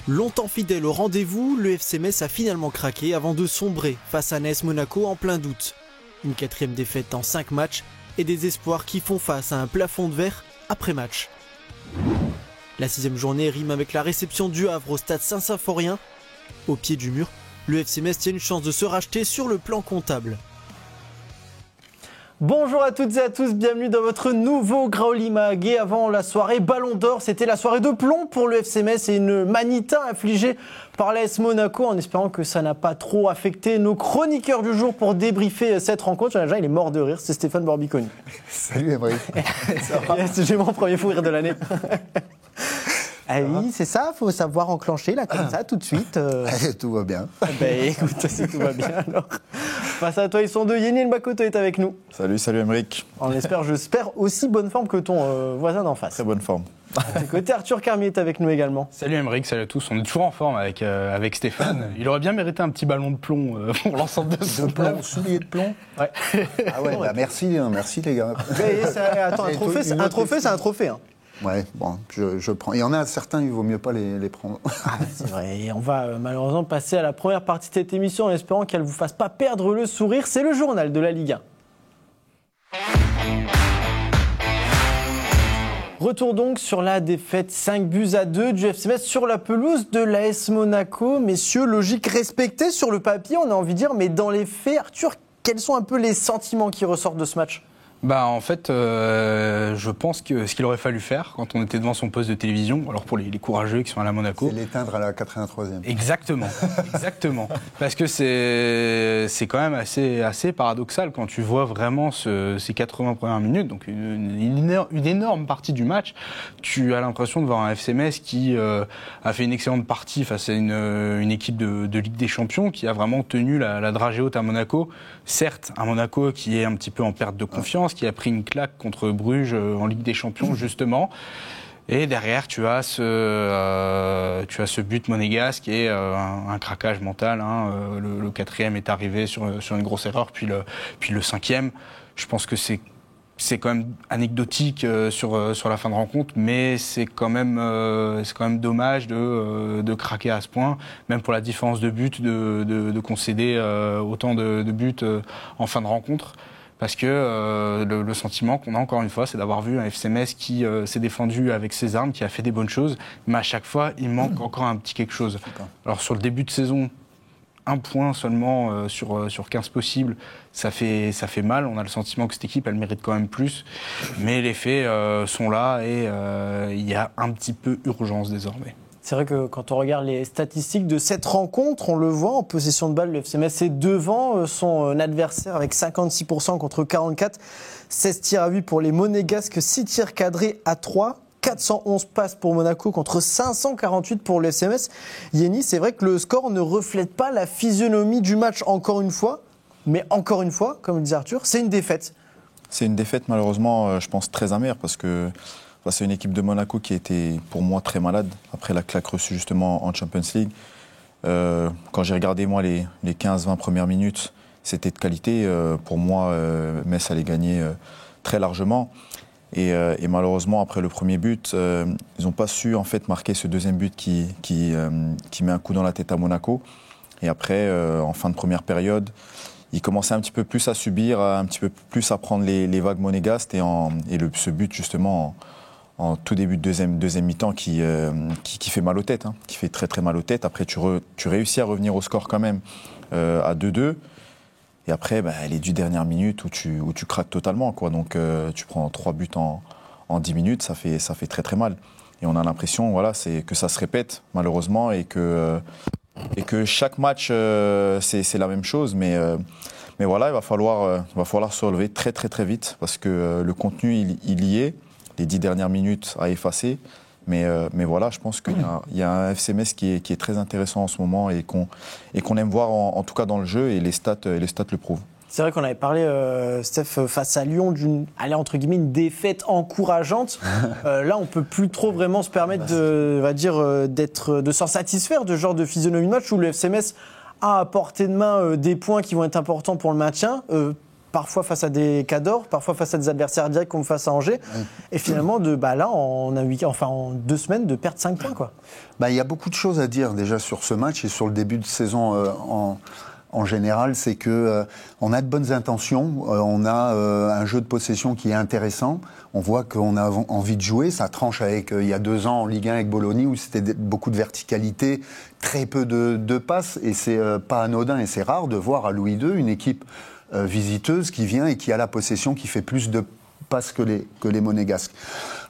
Longtemps fidèle au rendez-vous, le FC Metz a finalement craqué avant de sombrer face à l'AS Monaco en plein doute. Une 4e défaite en 5 matchs et des espoirs qui font face à un plafond de verre après match. La 6e journée rime avec la réception du Havre au stade Saint-Symphorien. Au pied du mur, le FC Metz tient une chance de se racheter sur le plan comptable. Bonjour à toutes et à tous, bienvenue dans votre nouveau Graoli Mag. Et avant la soirée Ballon d'Or, c'était la soirée de plomb pour le FC Metz et une manita infligée par l'AS Monaco, en espérant que ça n'a pas trop affecté nos chroniqueurs du jour pour débriefer cette rencontre. Déjà, il est mort de rire, c'est Stéphane Borbiconi. Salut Emery. J'ai mon premier fou rire de l'année. Ah oui, c'est ça, il faut savoir enclencher là comme ça tout de suite. Tout va bien. Écoute, si tout va bien alors. Face à toi, ils sont deux. Yenil Makoto est avec nous. Salut Emeric. J'espère aussi bonne forme que ton voisin d'en face. Très bonne forme. À tes côtés, Arthur Carmier est avec nous également. Salut Emeric, salut à tous. On est toujours en forme avec Stéphane. Il aurait bien mérité un petit ballon de plomb pour l'ensemble de son plomb, soulier de plomb. Ouais. Ah ouais, merci les gars. Attends, un trophée, c'est un trophée. Hein. Ouais, bon, je prends. Il y en a certains, il vaut mieux pas les prendre. Ah, c'est vrai. Et on va malheureusement passer à la première partie de cette émission en espérant qu'elle ne vous fasse pas perdre le sourire. C'est le journal de la Ligue 1. Retour donc sur la défaite 5-2 du FC Metz sur la pelouse de l'AS Monaco. Messieurs, logique respectée sur le papier, on a envie de dire, mais dans les faits, Arthur, quels sont un peu les sentiments qui ressortent de ce match ? En fait, je pense que ce qu'il aurait fallu faire quand on était devant son poste de télévision, alors pour les courageux qui sont à la Monaco... C'est l'éteindre à la 83e. Exactement. Parce que c'est quand même assez paradoxal quand tu vois vraiment ces 80 premières minutes, donc une énorme partie du match. Tu as l'impression de voir un FC Metz qui a fait une excellente partie face à une équipe de Ligue des Champions, qui a vraiment tenu la dragée haute à Monaco. Certes, un Monaco qui est un petit peu en perte de confiance, qui a pris une claque contre Bruges en Ligue des Champions, justement. Et derrière, tu as ce but monégasque et un craquage mental. Le 4e est arrivé sur une grosse erreur, puis le 5e. Je pense que c'est quand même anecdotique sur la fin de rencontre, mais c'est quand même dommage de craquer à ce point, même pour la différence de but, de concéder autant de buts en fin de rencontre. Parce que le sentiment qu'on a encore une fois, c'est d'avoir vu un FC Metz qui s'est défendu avec ses armes, qui a fait des bonnes choses, mais à chaque fois, il manque encore un petit quelque chose. Alors sur le début de saison, 1 point seulement sur 15 possibles, ça fait mal. On a le sentiment que cette équipe, elle mérite quand même plus. Mais les faits sont là et il y a un petit peu urgence désormais. C'est vrai que quand on regarde les statistiques de cette rencontre, on le voit, en possession de balle, le FC Metz est devant son adversaire avec 56% contre 44%. 16 tirs à 8 pour les Monégasques, 6 tirs cadrés à 3. 411 passes pour Monaco contre 548 pour le FC Metz. Yenny, c'est vrai que le score ne reflète pas la physionomie du match encore une fois, mais encore une fois, comme le disait Arthur, c'est une défaite. C'est une défaite malheureusement, je pense, très amère parce que c'est une équipe de Monaco qui était pour moi très malade après la claque reçue justement en Champions League. Quand j'ai regardé moi les 15-20 premières minutes, c'était de qualité. Pour moi, Metz allait gagner très largement. Et malheureusement, après le premier but, ils n'ont pas su en fait marquer ce deuxième but qui met un coup dans la tête à Monaco. Et après, en fin de première période, ils commençaient un petit peu plus à subir, un petit peu plus à prendre les vagues monégasques. Ce but justement en tout début de deuxième mi-temps qui fait mal aux têtes, qui fait très très mal aux têtes. Après, tu réussis à revenir au score quand même à 2-2. Et après, les 10 dernières minutes où tu craques totalement, quoi. Donc, tu prends 3 buts en 10 minutes, ça fait très très mal. Et on a l'impression, c'est que ça se répète malheureusement et que chaque match c'est la même chose. Mais voilà, il va falloir se relever très très très vite parce que le contenu il y est. Les 10 dernières minutes à effacer. Mais voilà, je pense qu'il y a un FC Metz qui est très intéressant en ce moment et qu'on aime voir en tout cas dans le jeu et les stats le prouvent. C'est vrai qu'on avait parlé, Steph, face à Lyon, une défaite encourageante. Là, on ne peut plus trop vraiment se permettre de s'en satisfaire de ce genre de physionomie de match où le FC Metz a à portée de main des points qui vont être importants pour le maintien. parfois face à des cadors, parfois face à des adversaires directs comme face à Angers. Et finalement, là, en 2 semaines, de perdre 5 points, quoi. Il y a beaucoup de choses à dire déjà sur ce match et sur le début de saison en général. C'est que on a de bonnes intentions, on a un jeu de possession qui est intéressant. On voit qu'on a envie de jouer. Ça tranche avec il y a 2 ans en Ligue 1 avec Bologna où c'était beaucoup de verticalité, très peu de passes. Et c'est pas anodin et c'est rare de voir à Louis II une équipe visiteuse qui vient et qui a la possession, qui fait plus de passes que les Monégasques.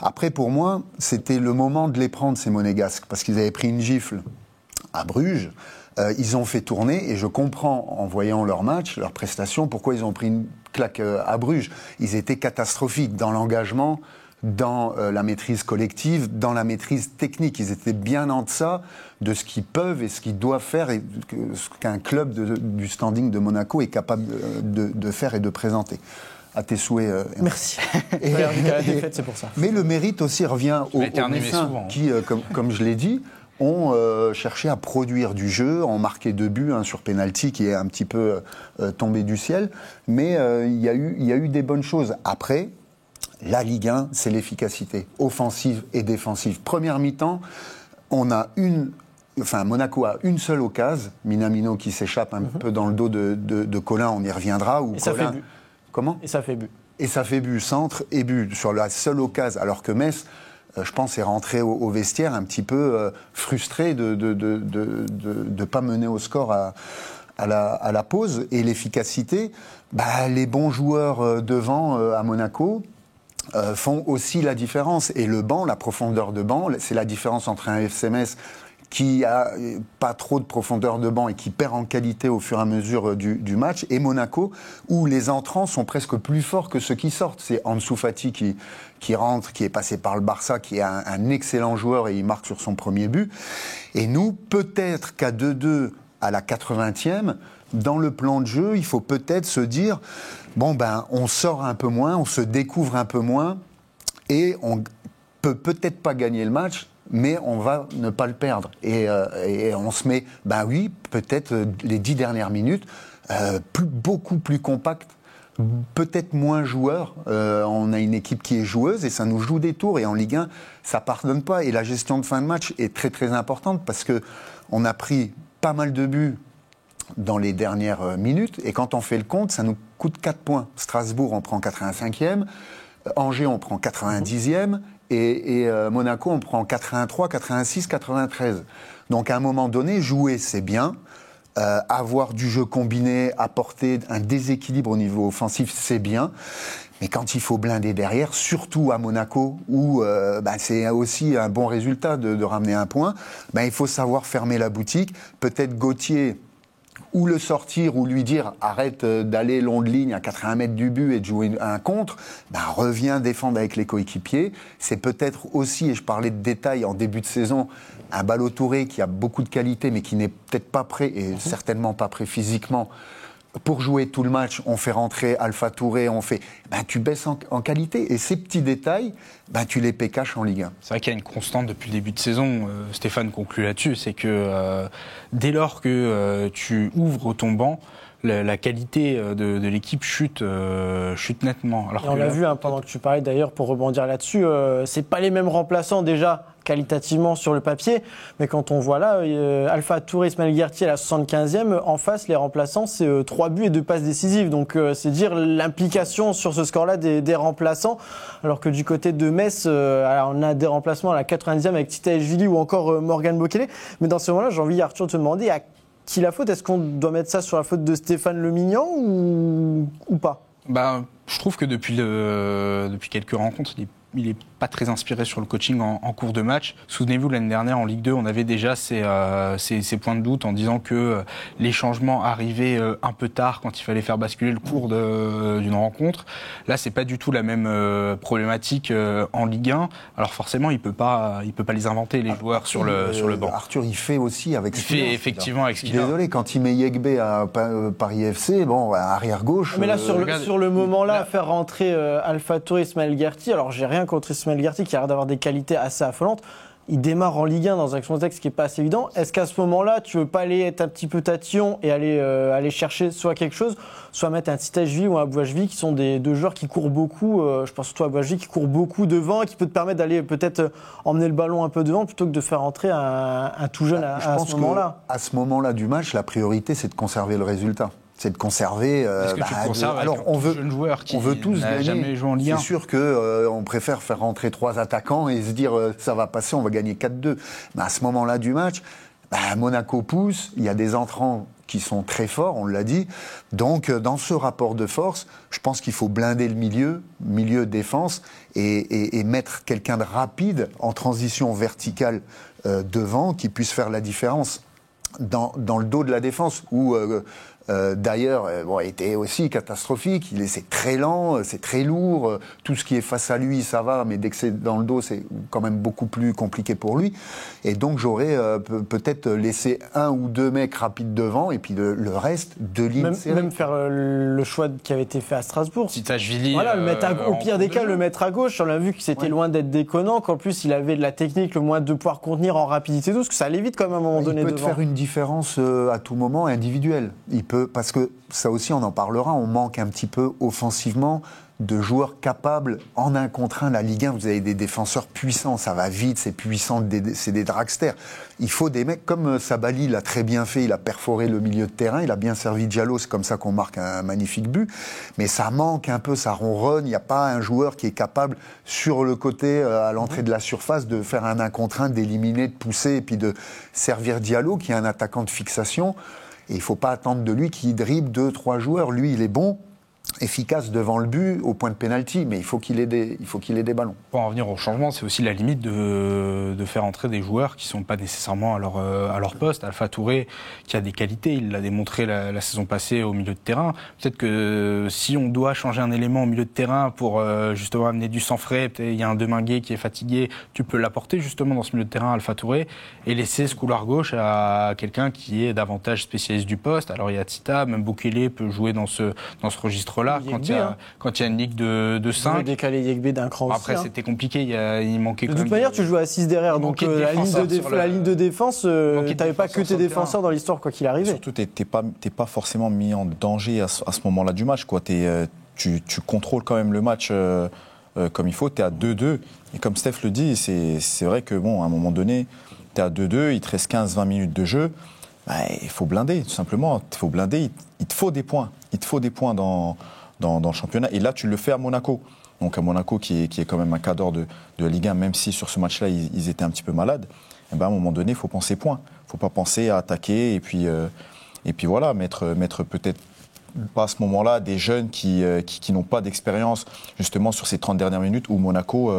Après, pour moi, c'était le moment de les prendre, ces Monégasques, parce qu'ils avaient pris une gifle à Bruges. Ils ont fait tourner, et je comprends, en voyant leur match, leur prestation, pourquoi ils ont pris une claque à Bruges. Ils étaient catastrophiques dans l'engagement, dans la maîtrise collective, dans la maîtrise technique. Ils étaient bien en deçà de ce qu'ils peuvent et ce qu'ils doivent faire, et ce qu'un club du standing de Monaco est capable de faire et de présenter. À tes souhaits. Merci. La défaite, c'est pour ça. Mais le mérite aussi revient aux Messins qui, comme je l'ai dit, ont cherché à produire du jeu, ont marqué 2 buts, sur penalty qui est un petit peu tombé du ciel. Mais il y a eu des bonnes choses. Après, la Ligue 1, c'est l'efficacité offensive et défensive. Première mi-temps, Monaco a une seule occasion, Minamino qui s'échappe un peu dans le dos de Colin, on y reviendra. Et ça fait but. Comment ? Et ça fait but. Et ça fait but, centre et but, sur la seule occasion. Alors que Metz, je pense, est rentré au vestiaire un petit peu frustré de ne pas mener au score à la pause. Et l'efficacité, les bons joueurs devant à Monaco font aussi la différence. Et le banc, la profondeur de banc, c'est la différence entre un FC Metz qui a pas trop de profondeur de banc et qui perd en qualité au fur et à mesure du match, et Monaco, où les entrants sont presque plus forts que ceux qui sortent. C'est Ansu Fati qui rentre, qui est passé par le Barça, qui est un excellent joueur et il marque sur son premier but. Et nous, peut-être qu'à 2-2 à la 80e, dans le plan de jeu, il faut peut-être se dire, on sort un peu moins, on se découvre un peu moins, et on peut-être pas gagner le match, mais on va ne pas le perdre. Et on se met, peut-être les 10 dernières minutes, beaucoup plus compactes, peut-être moins joueurs. On a une équipe qui est joueuse et ça nous joue des tours. Et en Ligue 1, ça ne pardonne pas. Et la gestion de fin de match est très très importante parce qu'on a pris pas mal de buts dans les dernières minutes. Et quand on fait le compte, ça nous coûte 4 points. Strasbourg, on prend 85e. Angers, on prend 90e. Et Monaco, on prend 83, 86, 93. Donc à un moment donné, jouer, c'est bien. Avoir du jeu combiné, apporter un déséquilibre au niveau offensif, c'est bien. Mais quand il faut blinder derrière, surtout à Monaco, où c'est aussi un bon résultat de ramener un point, il faut savoir fermer la boutique. Peut-être Gauthier, ou le sortir, ou lui dire arrête d'aller long de ligne à 80 mètres du but et de jouer un contre, reviens défendre avec les coéquipiers. C'est peut-être aussi, et je parlais de détails en début de saison, un Ballo Touré qui a beaucoup de qualité mais qui n'est peut-être pas prêt, et certainement pas prêt physiquement, pour jouer tout le match. On fait rentrer Alpha Touré, tu baisses en qualité. Et ces petits détails, tu les pécaches en Ligue 1. C'est vrai qu'il y a une constante depuis le début de saison. Stéphane conclut là-dessus, c'est que dès lors que tu ouvres ton banc, la qualité de l'équipe chute nettement. Alors on l'a vu pendant que tu parlais d'ailleurs, pour rebondir là-dessus, c'est pas les mêmes remplaçants déjà qualitativement sur le papier, mais quand on voit là, Alpha Touré, Ismaël Guertier à la 75e, en face les remplaçants c'est 3 buts et 2 passes décisives, donc c'est dire l'implication sur ce score-là des remplaçants, alors que du côté de Metz, on a des remplacements à la 90e avec Tita Ejvili ou encore Morgan Bokele, mais dans ce moment-là j'ai envie Arthur de te demander à qui la faute, est-ce qu'on doit mettre ça sur la faute de Stéphane Le Mignan ou pas ? Je trouve que depuis quelques rencontres, il n'est pas très inspiré sur le coaching en cours de match. Souvenez-vous, l'année dernière, en Ligue 2, on avait déjà ces points de doute en disant que les changements arrivaient un peu tard quand il fallait faire basculer le cours d'une rencontre. Là, c'est pas du tout la même problématique en Ligue 1. Alors forcément, il peut pas les inventer, les joueurs sur le banc. Arthur, il fait aussi avec ce qu'il a. Il fait effectivement avec ce qu'il a. Désolé, quand il met Yegbe à Paris FC, arrière-gauche... Mais là, sur le moment-là, faire rentrer Alpha Touré, Ismaël Guertier, alors j'ai rien contre Ismaël Guertier qui a l'air d'avoir des qualités assez affolantes, il démarre en Ligue 1 dans un contexte qui n'est pas assez évident. Est-ce qu'à ce moment-là, tu veux pas aller être un petit peu tatillon et aller chercher soit quelque chose, soit mettre un Titashvili ou un Bouachvili qui sont deux joueurs qui courent beaucoup. Je pense surtout à Bouachvili qui court beaucoup devant et qui peut te permettre d'aller peut-être emmener le ballon un peu devant plutôt que de faire entrer un tout jeune à ce moment-là. À ce moment-là du match, la priorité, c'est de conserver le résultat. C'est de conserver. Est-ce que tu conserves avec un jeune joueur qui n'a jamais joué en Ligue 1 C'est sûr qu'on préfère faire rentrer 3 attaquants et se dire ça va passer, on va gagner 4-2. Mais à ce moment-là du match, Monaco pousse, il y a des entrants qui sont très forts, on l'a dit. Donc, dans ce rapport de force, je pense qu'il faut blinder le milieu défense, et mettre quelqu'un de rapide en transition verticale devant qui puisse faire la différence dans le dos de la défense, où d'ailleurs était aussi catastrophique. C'est très lent, c'est très lourd, tout ce qui est face à lui ça va, mais dès que c'est dans le dos c'est quand même beaucoup plus compliqué pour lui, et donc j'aurais peut-être laissé 1 ou 2 mecs rapides devant et puis le reste de lignes serrées. Même faire le choix qui avait été fait à Strasbourg, Titashvili, voilà, le mettre au pire des cas, le mettre à gauche. On a vu que c'était loin d'être déconnant, qu'en plus il avait de la technique, le moyen de pouvoir contenir en rapidité, tout, parce que ça allait vite quand même à un moment donné. Il peut devant. faire une différence à tout moment individuelle. Parce que ça aussi, on en parlera, on manque un petit peu offensivement de joueurs capables en 1 contre 1. La Ligue 1, vous avez des défenseurs puissants, ça va vite, c'est puissant, c'est des dragsters. Il faut des mecs comme Sabali l'a très bien fait, il a perforé le milieu de terrain, il a bien servi Diallo, c'est comme ça qu'on marque un magnifique but. Mais ça manque un peu, ça ronronne, il n'y a pas un joueur qui est capable sur le côté, à l'entrée de la surface, de faire un 1 contre 1, d'éliminer, de pousser et puis de servir Diallo, qui est un attaquant de fixation. Et il ne faut pas attendre de lui qu'il dribble 2-3 joueurs. Lui, il est bon, efficace devant le but, au point de pénalty, mais il faut qu'il ait des ballons. Pour en revenir au changement, c'est aussi la limite de faire entrer des joueurs qui ne sont pas nécessairement à leur poste. Alpha Touré, qui a des qualités, il l'a démontré la saison passée au milieu de terrain. Peut-être que si on doit changer un élément au milieu de terrain pour justement amener du sang frais, peut-être il y a un Deminguet qui est fatigué, tu peux l'apporter justement dans ce milieu de terrain, Alpha Touré, et laisser ce couloir gauche à quelqu'un qui est davantage spécialiste du poste. Alors il y a Tita, même Bukele peut jouer dans ce registre-là. Quand il y a une ligue de 5. Il décalé Yegbe d'un cran aussi. Après, c'était compliqué, il manquait. De toute manière, tu joues à 6 derrière, donc la ligne de défense, tu n'avais pas que tes défenseurs dans l'histoire, quoi qu'il arrivait. Surtout, tu n'es pas forcément mis en danger à ce moment-là du match, quoi. Tu contrôles quand même le match comme il faut, tu es à 2-2. Et comme Steph le dit, c'est vrai que, bon, à un moment donné, tu es à 2-2, il te reste 15-20 minutes de jeu. Il faut blinder, tout simplement. Il faut blinder, il te faut des points. Il te faut des points dans le championnat. Et là, tu le fais à Monaco. Donc à Monaco, qui est quand même un cadre de la Ligue 1, même si sur ce match-là, ils étaient un petit peu malades, à un moment donné, il faut penser points. Il ne faut pas penser à attaquer et puis voilà, mettre peut-être pas à ce moment-là des jeunes qui n'ont pas d'expérience justement sur ces 30 dernières minutes où Monaco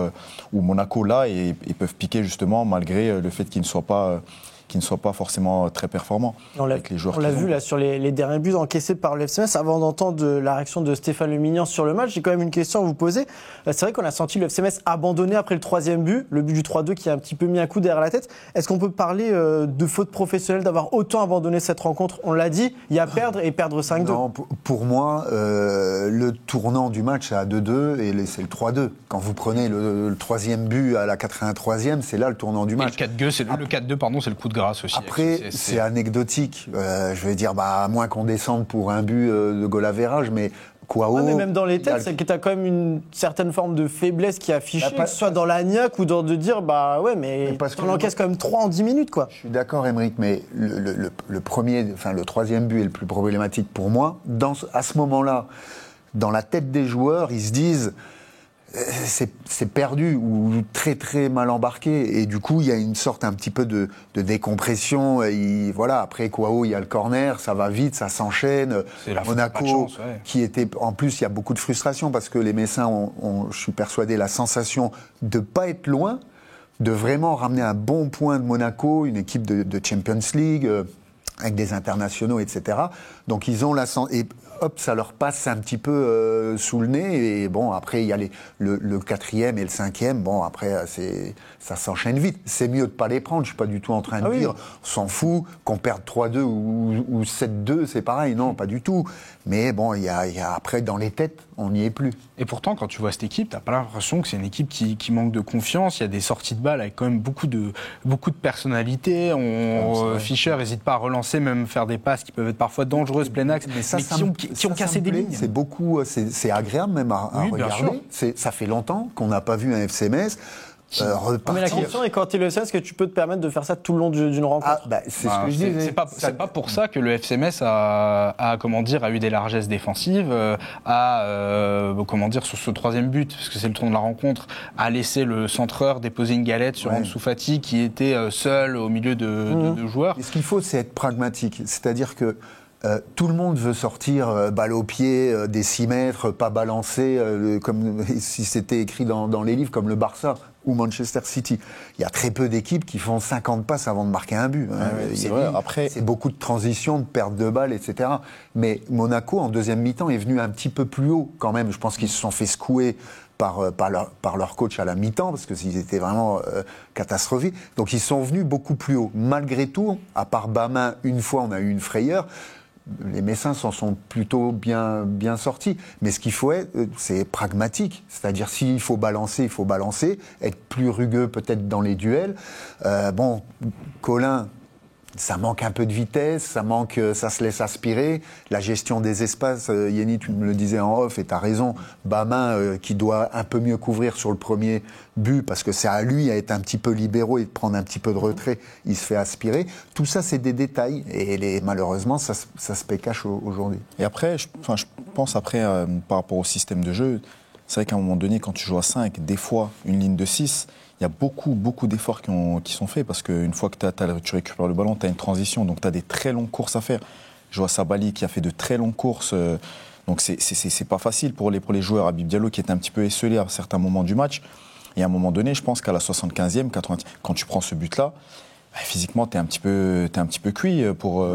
là et peuvent piquer justement malgré le fait qu'ils ne soient pas forcément très performants avec les joueurs. On l'a vu là sur les derniers buts encaissés par le FC Metz. Avant d'entendre la réaction de Stéphane Le Mignan sur le match, j'ai quand même une question à vous poser. C'est vrai qu'on a senti le FC Metz abandonner après le 3e but, le but du 3-2 qui a un petit peu mis un coup derrière la tête. Est-ce qu'on peut parler de faute professionnelle d'avoir autant abandonné cette rencontre? On l'a dit, il y a perdre et perdre 5-2. Non, pour moi, le tournant du match c'est à 2-2 et c'est le 3-2. Quand vous prenez le 3e but à la 83e, c'est là le tournant du match. Et le 4-2, pardon, c'est le coup de grâce aussi. Après, c'est anecdotique. Je vais dire, à moins qu'on descende pour un but de goal average, mais Kouao... mais même dans les têtes, c'est que tu as quand même une certaine forme de faiblesse qui est affichée, que ce soit dans la niaque ou de dire, mais on encaisse quand même 3 en 10 minutes, quoi. Je suis d'accord, Aymeric, mais le 3e but est le plus problématique pour moi. À ce moment-là, dans la tête des joueurs, ils se disent... C'est perdu ou très très mal embarqué et du coup il y a une sorte un petit peu de décompression. Après Kouao, il y a le corner, ça va vite, ça s'enchaîne. Monaco qui était en plus, il y a beaucoup de frustration parce que les Messins ont, je suis persuadé, la sensation de pas être loin, de vraiment ramener un bon point de Monaco, une équipe de Champions League avec des internationaux, etc. Donc ils ont la et hop, ça leur passe un petit peu sous le nez. Et bon, après, il y a le 4e et le 5e. Bon, après, ça s'enchaîne vite. C'est mieux de ne pas les prendre. Je ne suis pas du tout en train de dire, on s'en fout, qu'on perde 3-2 ou 7-2, c'est pareil. Non, pas du tout. Mais bon, après, dans les têtes, on n'y est plus. Et pourtant, quand tu vois cette équipe, t'as pas l'impression que c'est une équipe qui manque de confiance. Il y a des sorties de balles avec quand même beaucoup de personnalité. Fischer n'hésite pas à relancer, même faire des passes qui peuvent être parfois dangereuses, plein axe, mais qui ont cassé des lignes. C'est beaucoup, c'est agréable même à regarder. Ça fait longtemps qu'on n'a pas vu un FC Metz repartir. Mais la question est, quand tu es le est-ce que tu peux te permettre de faire ça tout le long d'une rencontre? C'est ce que je disais. C'est pas pour ça que le FC Metz a eu des largesses défensives, sur ce troisième but, parce que c'est le tour de la rencontre, a laissé le centreur déposer une galette sur Ansu Fati qui était seul au milieu de joueurs. Et ce qu'il faut, c'est être pragmatique. C'est-à-dire que tout le monde veut sortir balle au pied, des 6 mètres, pas balancer, comme si c'était écrit dans les livres, comme le Barça ou Manchester City. Il y a très peu d'équipes qui font 50 passes avant de marquer un but. C'est vrai. Après, c'est beaucoup de transitions, de perte de balles, etc. Mais Monaco, en deuxième mi-temps, est venu un petit peu plus haut quand même. Je pense qu'ils se sont fait secouer par leur coach à la mi-temps, parce qu'ils étaient vraiment catastrophiques. Donc ils sont venus beaucoup plus haut. Malgré tout, à part Bamin, une fois, on a eu une frayeur. Les Messins s'en sont plutôt bien sortis. Mais ce qu'il faut être, c'est pragmatique. C'est-à-dire, s'il faut balancer, il faut balancer. Être plus rugueux peut-être dans les duels. Collin, ça manque un peu de vitesse, ça se laisse aspirer. La gestion des espaces, Yeni, tu me le disais en off, et tu as raison, Bamin qui doit un peu mieux couvrir sur le premier but, parce que c'est à lui à être un petit peu libéraux et de prendre un petit peu de retrait, il se fait aspirer. Tout ça, c'est des détails, et malheureusement, ça se pécache aujourd'hui. Et après, je pense par rapport au système de jeu, c'est vrai qu'à un moment donné, quand tu joues à 5, des fois, une ligne de 6, il y a beaucoup d'efforts qui sont faits, parce qu'une fois que tu récupères le ballon, tu as une transition, donc tu as des très longues courses à faire. Je vois Sabali qui a fait de très longues courses, donc c'est pas facile pour les joueurs. Habib Diallo qui était un petit peu esselé à certains moments du match. Et à un moment donné, je pense qu'à la 75e, 80e, quand tu prends ce but-là, physiquement, tu es un petit peu cuit pour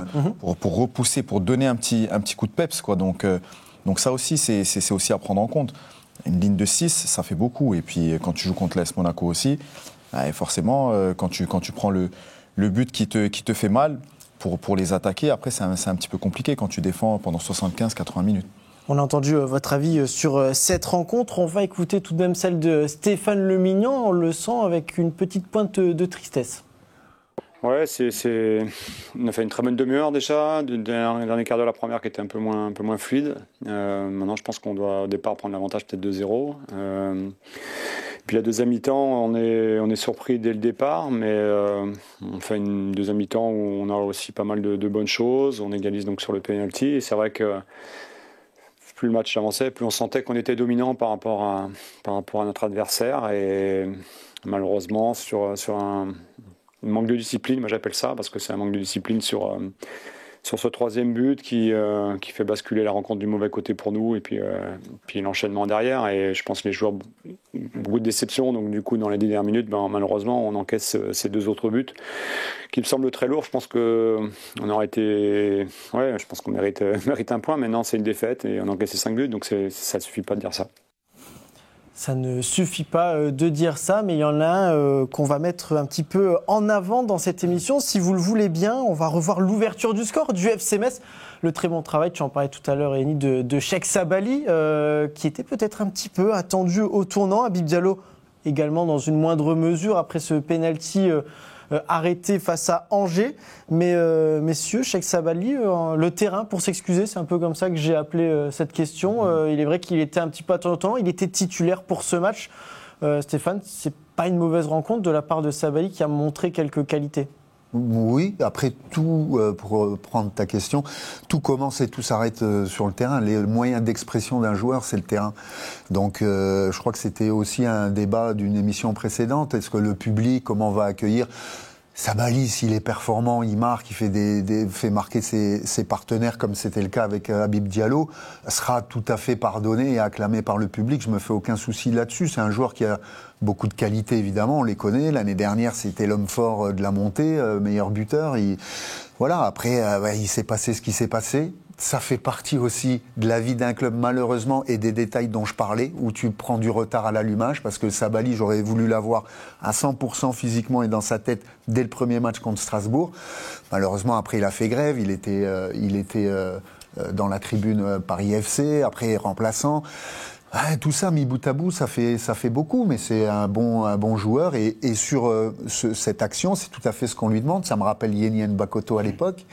repousser, pour donner un petit coup de peps, quoi. Donc ça aussi, c'est aussi à prendre en compte. Une ligne de 6, ça fait beaucoup. Et puis, quand tu joues contre l'AS Monaco aussi, forcément, quand tu prends le but qui te fait mal, pour les attaquer, après, c'est un petit peu compliqué quand tu défends pendant 75-80 minutes. On a entendu votre avis sur cette rencontre. On va écouter tout de même celle de Stéphane Lemignan. On le sent avec une petite pointe de tristesse. Ouais, on a fait une très bonne demi-heure déjà, le dernier quart de la première qui était un peu moins fluide. Maintenant, je pense qu'on doit au départ prendre l'avantage peut-être 2-0. Puis la deuxième mi-temps, on est surpris dès le départ, mais on fait une deuxième mi-temps où on a aussi pas mal de bonnes choses. On égalise donc sur le penalty, et c'est vrai que plus le match avançait, plus on sentait qu'on était dominant par rapport à notre adversaire, et malheureusement sur un manque de discipline, moi j'appelle ça, parce que c'est un manque de discipline sur ce troisième but qui fait basculer la rencontre du mauvais côté pour nous, et puis l'enchaînement derrière. Et je pense que les joueurs, beaucoup de déception, donc du coup dans les 10 dernières minutes, malheureusement on encaisse ces 2 autres buts qui me semblent très lourds. Je pense qu'on aurait été, je pense qu'on mérite un point. Maintenant c'est une défaite et on a encaissé 5 buts, donc ça ne suffit pas de dire ça. Ça ne suffit pas de dire ça, mais il y en a un qu'on va mettre un petit peu en avant dans cette émission. Si vous le voulez bien, on va revoir l'ouverture du score du FC Metz. Le très bon travail, tu en parlais tout à l'heure, Eni, de Cheikh Sabali, qui était peut-être un petit peu attendu au tournant. Habib Diallo également dans une moindre mesure après ce penalty arrêté face à Angers. Mais messieurs, Cheikh Sabali, le terrain pour s'excuser, c'est un peu comme ça que j'ai appelé cette question. Il est vrai qu'il était un petit peu attendant, il était titulaire pour ce match. Stéphane, c'est pas une mauvaise rencontre de la part de Sabali qui a montré quelques qualités. Oui, après tout, pour reprendre ta question, tout commence et tout s'arrête sur le terrain. Les moyens d'expression d'un joueur, c'est le terrain. Donc je crois que c'était aussi un débat d'une émission précédente. Est-ce que le public, comment va accueillir Sabali, s'il est performant, il marque, il fait marquer ses partenaires, comme c'était le cas avec Habib Diallo, sera tout à fait pardonné et acclamé par le public. Je me fais aucun souci là-dessus. C'est un joueur qui a beaucoup de qualités, évidemment, on les connaît. L'année dernière, c'était l'homme fort de la montée, meilleur buteur. Voilà, après, il s'est passé ce qui s'est passé. Ça fait partie aussi de la vie d'un club, malheureusement, et des détails dont je parlais, où tu prends du retard à l'allumage, parce que Sabali, j'aurais voulu l'avoir à 100% physiquement et dans sa tête dès le premier match contre Strasbourg. Malheureusement, après, il a fait grève, il était dans la tribune Paris FC, après remplaçant. Tout ça mis bout à bout, ça fait beaucoup, mais c'est un bon joueur. Et sur cette action, c'est tout à fait ce qu'on lui demande. Ça me rappelle Yeni Nbakoto à l'époque,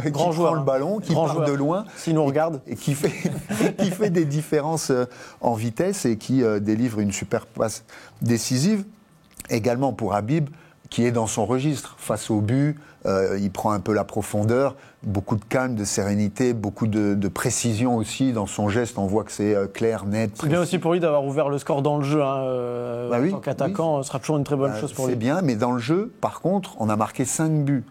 qui prend le ballon, qui part de loin, s'il nous regarde, et qui fait des différences en vitesse et qui délivre une super passe décisive. Également pour Habib, qui est dans son registre face au but. Il prend un peu la profondeur, beaucoup de calme, de sérénité, beaucoup de précision aussi dans son geste. On voit que c'est clair, net. C'est bien aussi pour lui d'avoir ouvert le score dans le jeu. En tant qu'attaquant, ce sera toujours une très bonne chose pour lui. C'est bien, mais dans le jeu, par contre, on a marqué 5 buts.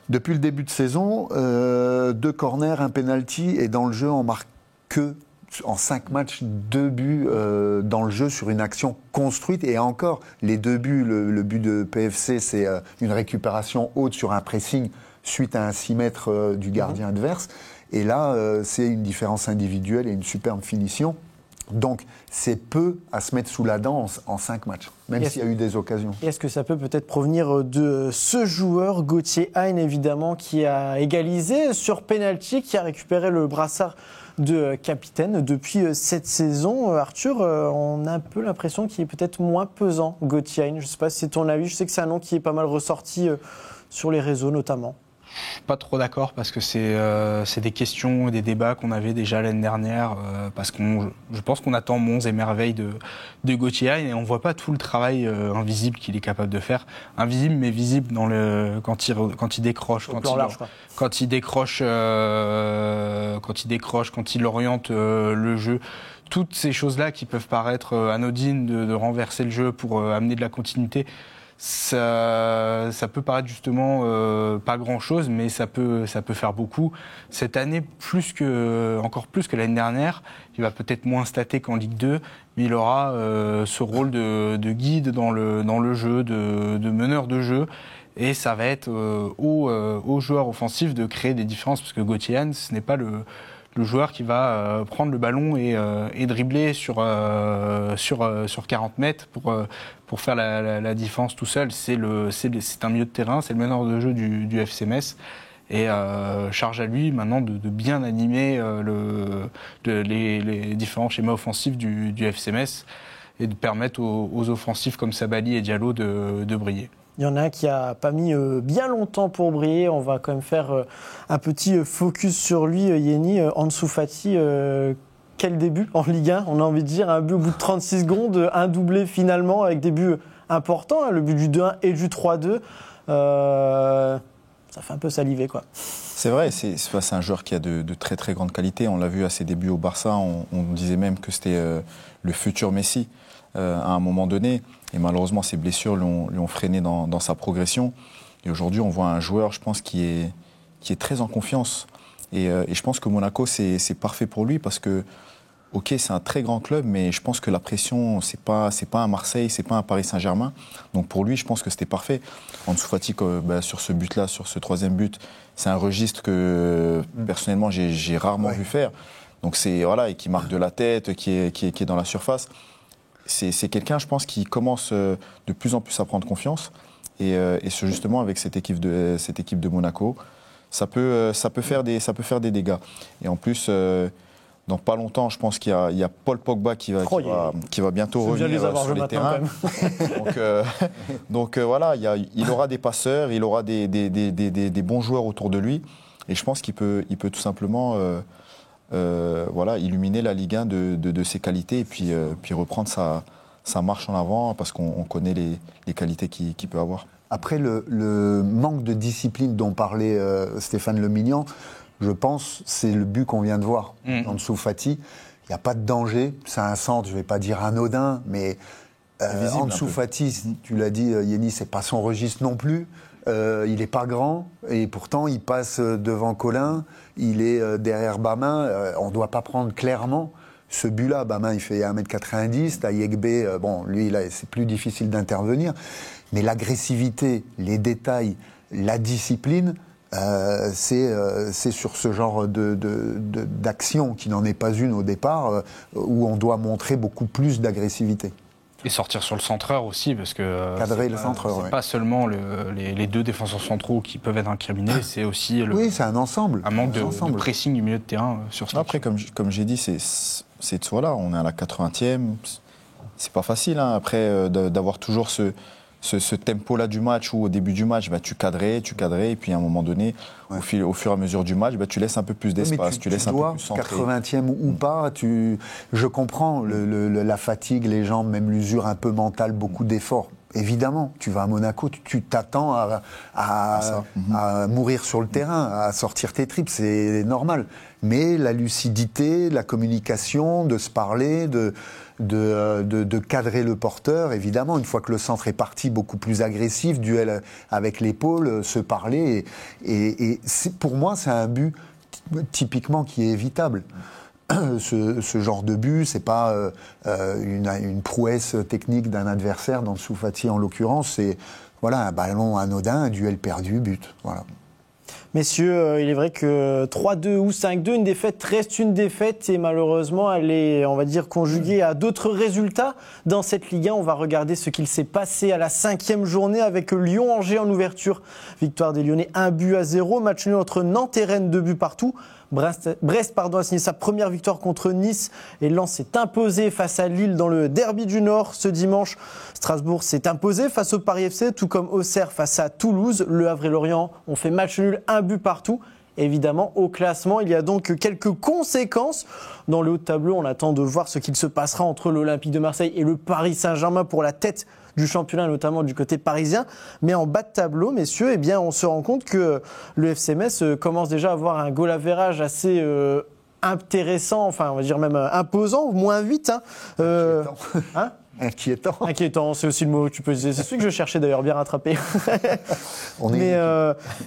Depuis le début de saison, 2 corners, un penalty, et dans le jeu, on marque que en 5 matchs, 2 buts dans le jeu sur une action construite. Et encore, les 2 buts, le but de PFC, c'est une récupération haute sur un pressing suite à un 6 mètres du gardien adverse. Et là, c'est une différence individuelle et une superbe finition. Donc, c'est peu à se mettre sous la dent en 5 matchs, même s'il y a eu des occasions. Et est-ce que ça peut peut-être provenir de ce joueur, Gauthier Hein, évidemment, qui a égalisé sur penalty, qui a récupéré le brassard de capitaine depuis cette saison? Arthur, on a un peu l'impression qu'il est peut-être moins pesant, Gauthier Hein. Je ne sais pas si c'est ton avis, je sais que c'est un nom qui est pas mal ressorti sur les réseaux notamment. Je suis pas trop d'accord parce que c'est des questions, des débats qu'on avait déjà l'année dernière parce je pense qu'on attend monts et merveilles de Gauthier Hein et on voit pas tout le travail invisible qu'il est capable de faire. Invisible mais visible quand il décroche, quand il oriente le jeu. Toutes ces choses-là qui peuvent paraître anodines de renverser le jeu pour amener de la continuité. Ça peut paraître justement pas grand-chose, mais ça peut faire beaucoup. Cette année, encore plus que l'année dernière, il va peut-être moins stater qu'en Ligue 2, mais il aura ce rôle de guide dans le jeu, de meneur de jeu. Et ça va être aux joueurs offensifs de créer des différences, parce que Gauthier Hein, ce n'est pas le joueur qui va prendre le ballon et dribbler sur 40 mètres pour faire la différence tout seul. C'est un milieu de terrain, c'est le meneur de jeu du FC Metz. Et charge à lui maintenant de bien animer les différents schémas offensifs du FC Metz et de permettre aux offensifs comme Sabali et Diallo de briller. Il y en a un qui n'a pas mis bien longtemps pour briller. On va quand même faire un petit focus sur lui, Yeni. Ansu Fati, quel début en Ligue 1, on a envie de dire. Un but au bout de 36 secondes, un doublé finalement avec des buts importants, le but du 2-1 et du 3-2. Ça fait un peu saliver, quoi. C'est vrai, c'est un joueur qui a de très très grandes qualités. On l'a vu à ses débuts au Barça, on disait même que c'était le futur Messi à un moment donné. Et malheureusement, ses blessures lui ont freiné dans sa progression. Et aujourd'hui, on voit un joueur, je pense, qui est très en confiance. Et je pense que Monaco, c'est parfait pour lui parce que, ok, c'est un très grand club, mais je pense que la pression, c'est pas un Marseille, c'est pas un Paris Saint-Germain. Donc pour lui, je pense que c'était parfait. Ansu Fati, sur ce but-là, sur ce 3e but, c'est un registre que personnellement j'ai rarement vu faire. Donc et qui marque de la tête, qui est dans la surface. C'est quelqu'un, je pense, qui commence de plus en plus à prendre confiance. Et justement, avec cette équipe de Monaco, ça peut faire des dégâts. Et en plus, dans pas longtemps, je pense qu'il y a Paul Pogba qui va bientôt revenir sur les terrains. Donc voilà, il aura des passeurs, il aura des bons joueurs autour de lui. Et je pense qu'il peut tout simplement illuminer la Ligue 1 de ses qualités et puis reprendre sa marche en avant parce qu'on connaît les qualités qu'il peut avoir. Après, le manque de discipline dont parlait Stéphane Le Mignan, je pense c'est le but qu'on vient de voir. Ansu Fati, il n'y a pas de danger. C'est un centre, je ne vais pas dire anodin, mais Ansu Fati, tu l'as dit, Yeni, c'est pas son registre non plus. Il n'est pas grand et pourtant il passe devant Collin, il est derrière Bamin. On ne doit pas prendre clairement ce but-là. Bamin, il fait 1m90. Taïegbe, lui, là, c'est plus difficile d'intervenir. Mais l'agressivité, les détails, la discipline, c'est sur ce genre d'action qui n'en est pas une au départ, où on doit montrer beaucoup plus d'agressivité. Et sortir sur le centreur aussi, parce que cadrer le centreur. C'est pas seulement les deux défenseurs centraux qui peuvent être incriminés, c'est aussi oui, c'est un ensemble. Un manque de pressing du milieu de terrain sur ce match. Après, comme j'ai dit, c'est voilà, on est à la 80e. C'est pas facile, hein, après, d'avoir toujours ce tempo-là du match où au début du match, tu cadrais, et puis à un moment donné, au fur et à mesure du match, tu laisses un peu plus d'espace, tu laisses un peu plus centré. 80e ou pas, je comprends la fatigue, les jambes, même l'usure un peu mentale, beaucoup d'efforts. Évidemment, tu vas à Monaco, tu t'attends à mourir sur le terrain, à sortir tes tripes, c'est normal. Mais la lucidité, la communication, de se parler, de cadrer le porteur, évidemment, une fois que le centre est parti, beaucoup plus agressif, duel avec l'épaule, se parler. Et pour moi, c'est un but typiquement qui est évitable. Ce genre de but, c'est pas une prouesse technique d'un adversaire, dans le Soufati en l'occurrence, c'est un ballon anodin, un duel perdu, but. Voilà. Messieurs, il est vrai que 3-2 ou 5-2, une défaite reste une défaite et malheureusement elle est, on va dire, conjuguée à d'autres résultats. Dans cette Ligue 1, on va regarder ce qu'il s'est passé à la 5e journée avec Lyon-Angers en ouverture. Victoire des Lyonnais 1-0, match nul entre Nantes et Rennes, 2 buts partout. Brest a signé sa première victoire contre Nice et Lens s'est imposé face à Lille dans le derby du Nord ce dimanche. Strasbourg s'est imposé face au Paris FC, tout comme Auxerre face à Toulouse. Le Havre et Lorient ont fait match nul, 1 but partout. Évidemment, au classement, il y a donc quelques conséquences. Dans le haut de tableau, on attend de voir ce qu'il se passera entre l'Olympique de Marseille et le Paris Saint-Germain pour la tête du championnat, notamment du côté parisien. Mais en bas de tableau, messieurs, on se rend compte que le FC Metz commence déjà à avoir un goal average assez intéressant, enfin on va dire même imposant, moins 8. Inquiétant, c'est aussi le mot que tu peux utiliser. C'est celui que je cherchais d'ailleurs, bien rattrapé. Mais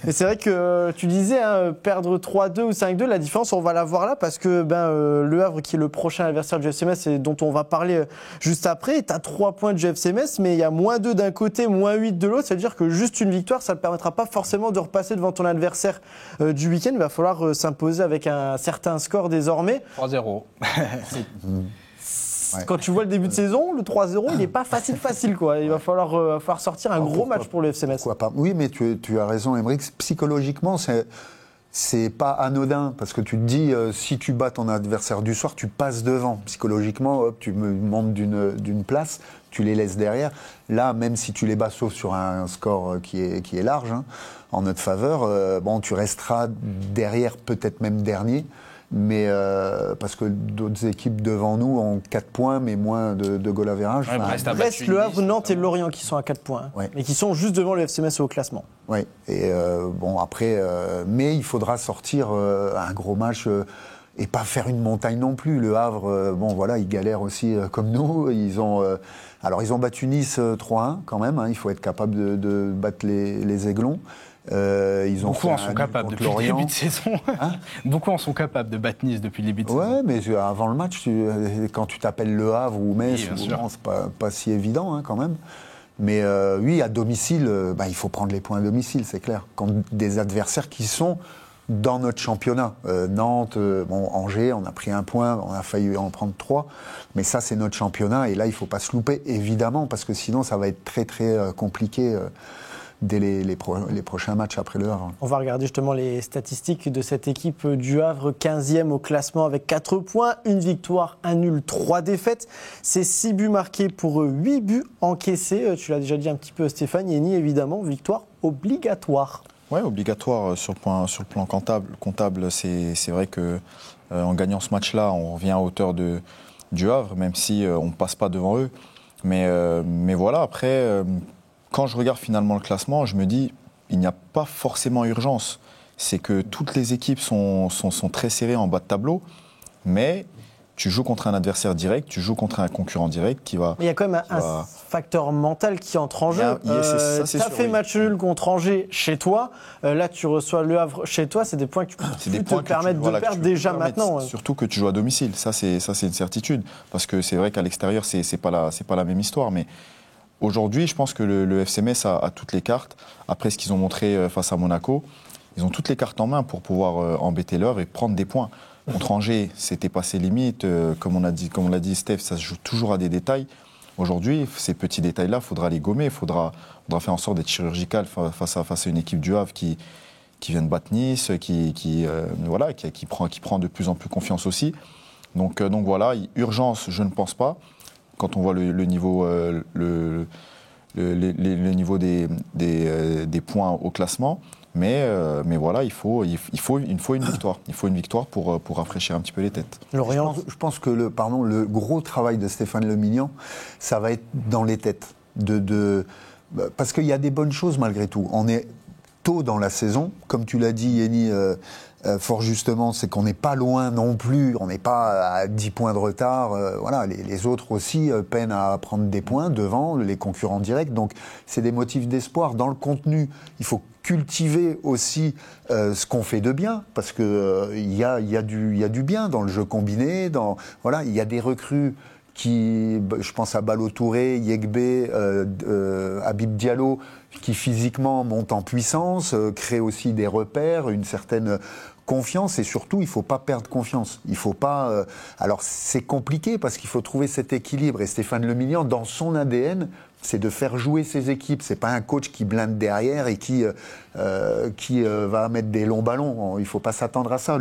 c'est vrai que tu disais, perdre 3-2 ou 5-2, la différence, on va la voir là parce que Le Havre, qui est le prochain adversaire du FC Metz et dont on va parler juste après, est à 3 points du FC Metz, mais il y a moins 2 d'un côté, moins 8 de l'autre. C'est-à-dire que juste une victoire, ça ne permettra pas forcément de repasser devant ton adversaire du week-end. Il va falloir s'imposer avec un certain score désormais. 3-0. Ouais. Quand tu vois le début de saison, le 3-0, il n'est pas facile, quoi. Il va falloir sortir un gros match pour le FC Metz. Pourquoi pas ? Oui, mais tu as raison, Aymeric. Psychologiquement, c'est pas anodin, parce que tu te dis, si tu bats ton adversaire du soir, tu passes devant. Psychologiquement, hop, tu me montes d'une place, tu les laisses derrière. Là, même si tu les bats, sauf sur un score qui est large, en notre faveur, tu resteras derrière, peut-être même dernier. Mais parce que d'autres équipes devant nous ont 4 points, mais moins de goal average. Brest, Le Havre, Nantes et Lorient qui sont à 4 points, mais qui sont juste devant le FC Metz au classement. Oui, et après, mais il faudra sortir un gros match et pas faire une montagne non plus. Le Havre, ils galèrent aussi comme nous. Ils ont battu Nice 3-1 quand même. Il faut être capable de battre les Aiglons. Beaucoup en sont capables depuis le début de saison. Beaucoup en sont capables de battre Nice depuis le début de saison. Ouais, mais avant le match, quand tu t'appelles Le Havre ou Metz, c'est pas si évident quand même. Mais oui, à domicile, il faut prendre les points à domicile, c'est clair. Contre des adversaires qui sont dans notre championnat. Nantes, Angers, on a pris 1 point, on a failli en prendre 3. Mais ça, c'est notre championnat. Et là, il ne faut pas se louper, évidemment, parce que sinon, ça va être très, très compliqué. Dès les prochains matchs après le Havre. On va regarder justement les statistiques de cette équipe du Havre, 15e au classement avec 4 points, 1 victoire, 1 nul, 3 défaites. C'est 6 buts marqués pour 8 buts encaissés. Tu l'as déjà dit un petit peu, Stéphane. Yenny, évidemment, victoire obligatoire. Oui, obligatoire sur le plan comptable. C'est vrai qu'en gagnant ce match-là, on revient à hauteur du Havre, même si on ne passe pas devant eux. Mais voilà, après... Quand je regarde finalement le classement, je me dis, il n'y a pas forcément urgence. C'est que toutes les équipes sont très serrées en bas de tableau, mais tu joues contre un adversaire direct, tu joues contre un concurrent direct qui va... Mais il y a quand même un facteur mental qui entre en jeu. Tu as fait match nul contre Angers chez toi, là tu reçois Le Havre chez toi, c'est des points que tu peux te permettre de perdre déjà maintenant. Surtout que tu joues à domicile, ça c'est une certitude. Parce que c'est vrai qu'à l'extérieur, c'est pas la même histoire, mais... Aujourd'hui, je pense que le FC Metz a toutes les cartes. Après ce qu'ils ont montré face à Monaco, ils ont toutes les cartes en main pour pouvoir embêter l'heure et prendre des points. Contre Angers, c'était passé limite. Comme on l'a dit, Steph, ça se joue toujours à des détails. aujourd'hui, ces petits détails-là, il faudra les gommer, il faudra faire en sorte d'être chirurgical face à une équipe du Havre qui vient de battre Nice, qui prend de plus en plus confiance aussi. Donc voilà, urgence, je ne pense pas, quand on voit le niveau, le niveau des points au classement. Mais voilà, il faut une victoire. Il faut une victoire pour rafraîchir un petit peu les têtes. Lorient, je pense que le gros travail de Stéphane Le Millian, ça va être dans les têtes. Parce qu'il y a des bonnes choses malgré tout. On est tôt dans la saison, comme tu l'as dit, Yenny, fort justement, c'est qu'on n'est pas loin non plus, on n'est pas à 10 points de retard. Voilà, les autres aussi peinent à prendre des points devant les concurrents directs. Donc, c'est des motifs d'espoir. Dans le contenu, il faut cultiver aussi ce qu'on fait de bien, parce que il y a du bien dans le jeu combiné. Voilà, il y a des recrues je pense à Ballo Touré, Yegbe, Habib Diallo, qui physiquement montent en puissance, créent aussi des repères, une certaine confiance, et surtout, il ne faut pas perdre confiance. Il faut pas. Alors, c'est compliqué parce qu'il faut trouver cet équilibre. Et Stéphane Le Millian, dans son ADN, c'est de faire jouer ses équipes. C'est pas un coach qui blinde derrière et qui va mettre des longs ballons. Il ne faut pas s'attendre à ça.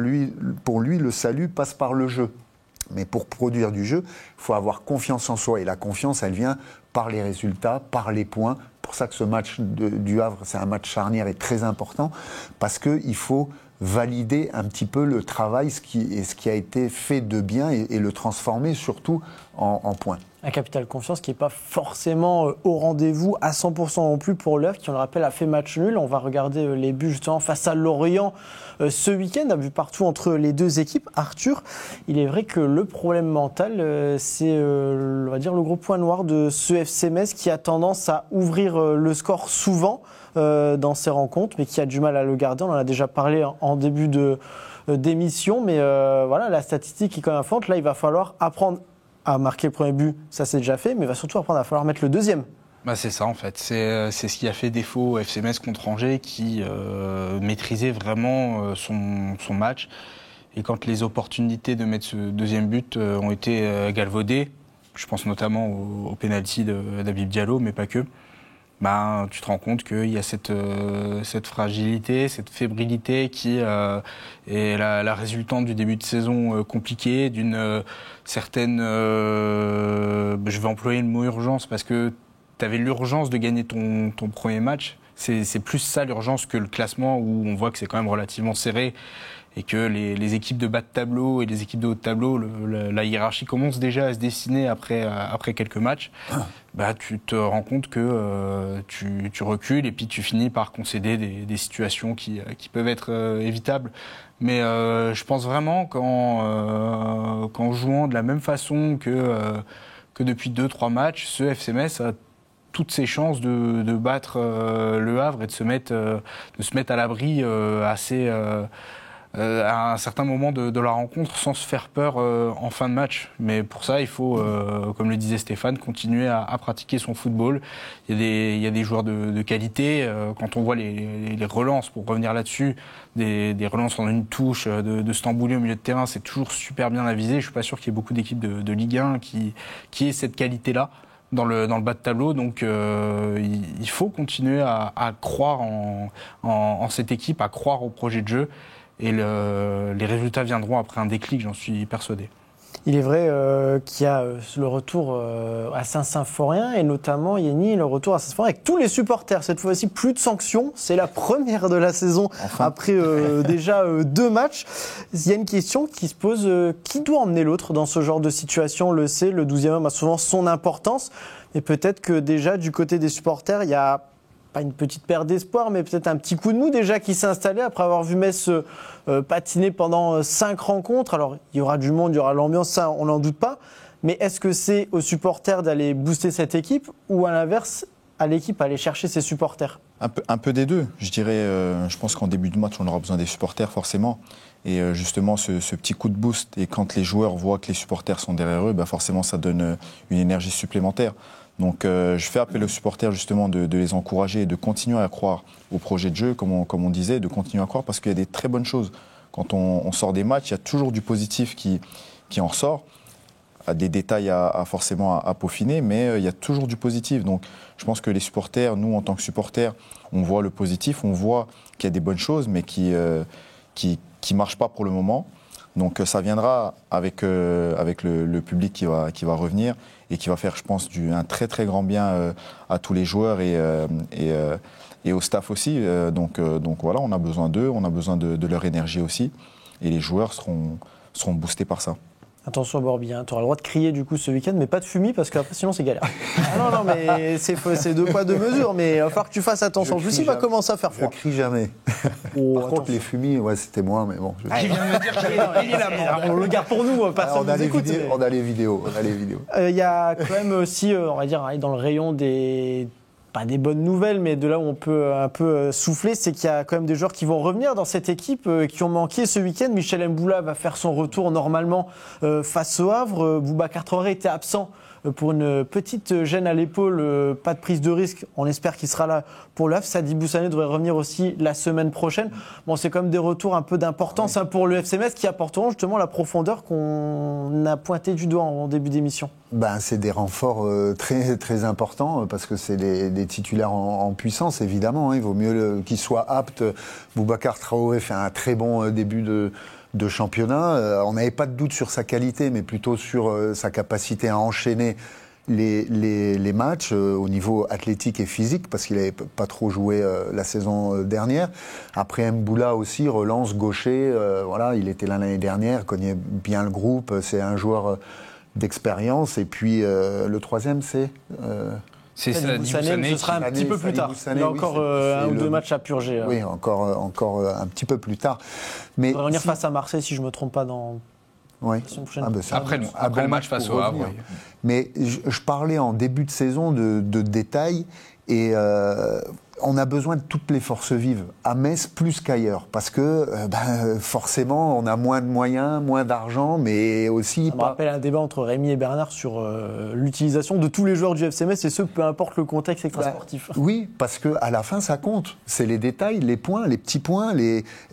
Pour lui, le salut passe par le jeu. Mais pour produire du jeu, il faut avoir confiance en soi. Et la confiance, elle vient par les résultats, par les points. C'est pour ça que ce match du Havre, c'est un match charnière et très important, parce qu'il faut valider un petit peu le travail, ce qui a été fait de bien, et le transformer surtout en points. Un capital confiance qui n'est pas forcément au rendez-vous à 100% non plus pour l'Havre, qui, on le rappelle, a fait match nul. On va regarder les buts justement face à Lorient ce week-end, a vu partout entre les deux équipes. Arthur, il est vrai que le problème mental, c'est on va dire le gros point noir de ce FC Metz, qui a tendance à ouvrir le score souvent dans ses rencontres, mais qui a du mal à le garder. On en a déjà parlé en début d'émission, mais voilà, la statistique est quand même forte. Là, il va falloir apprendre à marquer le premier but, ça c'est déjà fait, mais il va surtout apprendre à falloir mettre le deuxième. C'est ça en fait, c'est ce qui a fait défaut au FC Metz contre Angers, qui maîtrisait vraiment son match. Et quand les opportunités de mettre ce deuxième but ont été galvaudées, je pense notamment au penalty d'Habib Diallo, mais pas que, tu te rends compte qu'il y a cette fragilité, cette fébrilité qui est la résultante du début de saison compliqué, d'une certaine, je vais employer le mot urgence, parce que tu avais l'urgence de gagner ton premier match. C'est plus ça l'urgence que le classement, où on voit que c'est quand même relativement serré, et que les équipes de bas de tableau et les équipes de haut de tableau, la hiérarchie commence déjà à se dessiner après quelques matchs. Tu te rends compte que tu recules, et puis tu finis par concéder des situations qui peuvent être évitables. Mais je pense vraiment qu'en jouant de la même façon que depuis 2-3 matchs, ce FC Metz a toutes ses chances de battre le Havre et de se mettre à l'abri à un certain moment de la rencontre, sans se faire peur en fin de match. Mais pour ça, il faut, comme le disait Stéphane, continuer à pratiquer son football. Il y a des joueurs de qualité. Quand on voit les relances, pour revenir là-dessus, des relances en une touche de Stambouli au milieu de terrain, c'est toujours super bien avisé. Je ne suis pas sûr qu'il y ait beaucoup d'équipes de Ligue 1 qui aient cette qualité-là dans le bas de tableau. Donc il faut continuer à croire en cette équipe, à croire au projet de jeu. Et les résultats viendront après un déclic, j'en suis persuadé. Il est vrai qu'il y a le retour à Saint-Symphorien, et notamment, Yenny, le retour à Saint-Symphorien avec tous les supporters. Cette fois-ci, plus de sanctions. C'est la première de la saison, après déjà 2 matchs. Il y a une question qui se pose. Qui doit emmener l'autre dans ce genre de situation? On le sait, le 12e homme a souvent son importance. Et peut-être que déjà, du côté des supporters, il y a pas une petite perte d'espoir, mais peut-être un petit coup de mou déjà qui s'est installé après avoir vu Metz patiner pendant 5 rencontres. Alors, il y aura du monde, il y aura l'ambiance, ça, on n'en doute pas. Mais est-ce que c'est aux supporters d'aller booster cette équipe, ou à l'inverse, à l'équipe aller chercher ses supporters? Un peu des deux, je dirais. Je pense qu'en début de match, on aura besoin des supporters, forcément. Et justement, ce petit coup de boost, et quand les joueurs voient que les supporters sont derrière eux, forcément, ça donne une énergie supplémentaire. Donc je fais appel aux supporters justement de les encourager et de continuer à croire au projet de jeu, comme on disait, de continuer à croire, parce qu'il y a des très bonnes choses. Quand on sort des matchs, il y a toujours du positif qui en ressort. a des détails forcément à peaufiner, mais il y a toujours du positif. Donc je pense que les supporters, nous en tant que supporters, on voit le positif, on voit qu'il y a des bonnes choses, mais qui marchent pas pour le moment. Donc ça viendra avec le public qui va revenir et qui va faire, je pense, un très très grand bien à tous les joueurs et au staff aussi. Donc voilà, on a besoin d'eux, on a besoin de leur énergie aussi, et les joueurs seront boostés par ça. Attention Borby, hein, tu auras le droit de crier du coup ce week-end, mais pas de fumier parce que sinon c'est galère. Non, mais c'est deux poids deux mesures, mais il va falloir que tu fasses attention. En plus, il va commencer à faire froid. Je crie jamais. Par contre, les fumis, c'était moi, mais bon. Qui vient de me dire qu'il est là. On le garde pour nous, personne ne nous écoute. On a les vidéos. Il y a quand même aussi, on va dire, dans le rayon pas des bonnes nouvelles, mais de là où on peut un peu souffler, c'est qu'il y a quand même des joueurs qui vont revenir dans cette équipe, qui ont manqué ce week-end. Michel Mboula va faire son retour normalement face au Havre. Boubacar Traoré était absent pour une petite gêne à l'épaule, pas de prise de risque. On espère qu'il sera là pour le Havre. Sadibou Sané devrait revenir aussi la semaine prochaine. Bon, c'est quand même des retours un peu d'importance pour le FC Metz qui apporteront justement la profondeur qu'on a pointé du doigt en début d'émission. C'est des renforts très, très importants parce que c'est des titulaires en puissance, évidemment. Il vaut mieux qu'ils soient aptes. Boubacar Traoré fait un très bon début de championnat. On n'avait pas de doute sur sa qualité, mais plutôt sur sa capacité à enchaîner les matchs au niveau athlétique et physique, parce qu'il n'avait pas trop joué la saison dernière. Après, Mboula aussi, relance gaucher. Il était là l'année dernière, connaît bien le groupe. C'est un joueur d'expérience. Et puis, le troisième, c'est... C'est Sadibou Sané, ce sera un petit peu plus tard. Il y a encore un ou deux matchs à purger. Oui, encore un petit peu plus tard. Mais il va revenir face à Marseille, si je ne me trompe pas, dans la semaine prochaine. Après le match face au Havre. Oui. Mais je parlais en début de saison de détails, et on a besoin de toutes les forces vives, à Metz plus qu'ailleurs, parce que forcément on a moins de moyens, moins d'argent, mais aussi... Ça me rappelle un débat entre Rémi et Bernard sur l'utilisation de tous les joueurs du FC Metz, et ceux, peu importe le contexte extrasportif. Oui, parce qu'à la fin ça compte, c'est les détails, les points, les petits points,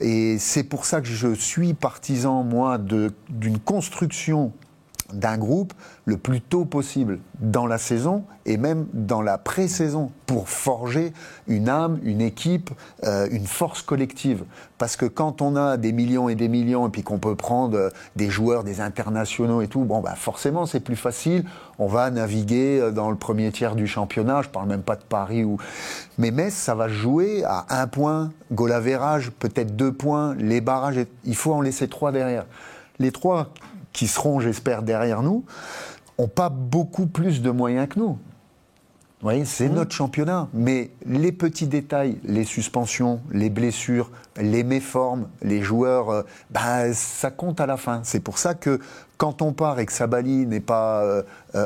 et c'est pour ça que je suis partisan, moi, d'une construction d'un groupe le plus tôt possible dans la saison et même dans la pré-saison pour forger une âme, une équipe, une force collective. Parce que quand on a des millions et puis qu'on peut prendre des joueurs, des internationaux et tout, forcément c'est plus facile. On va naviguer dans le premier tiers du championnat. Je parle même pas de Paris mais Metz, ça va jouer à 1 point, goal average, peut-être 2 points, les barrages. Il faut en laisser 3 derrière. Les 3 qui seront, j'espère, derrière nous, n'ont pas beaucoup plus de moyens que nous. Vous voyez, c'est notre championnat. Mais les petits détails, les suspensions, les blessures, les méformes, les joueurs, ça compte à la fin. C'est pour ça que quand on part et que Sabaly n'est pas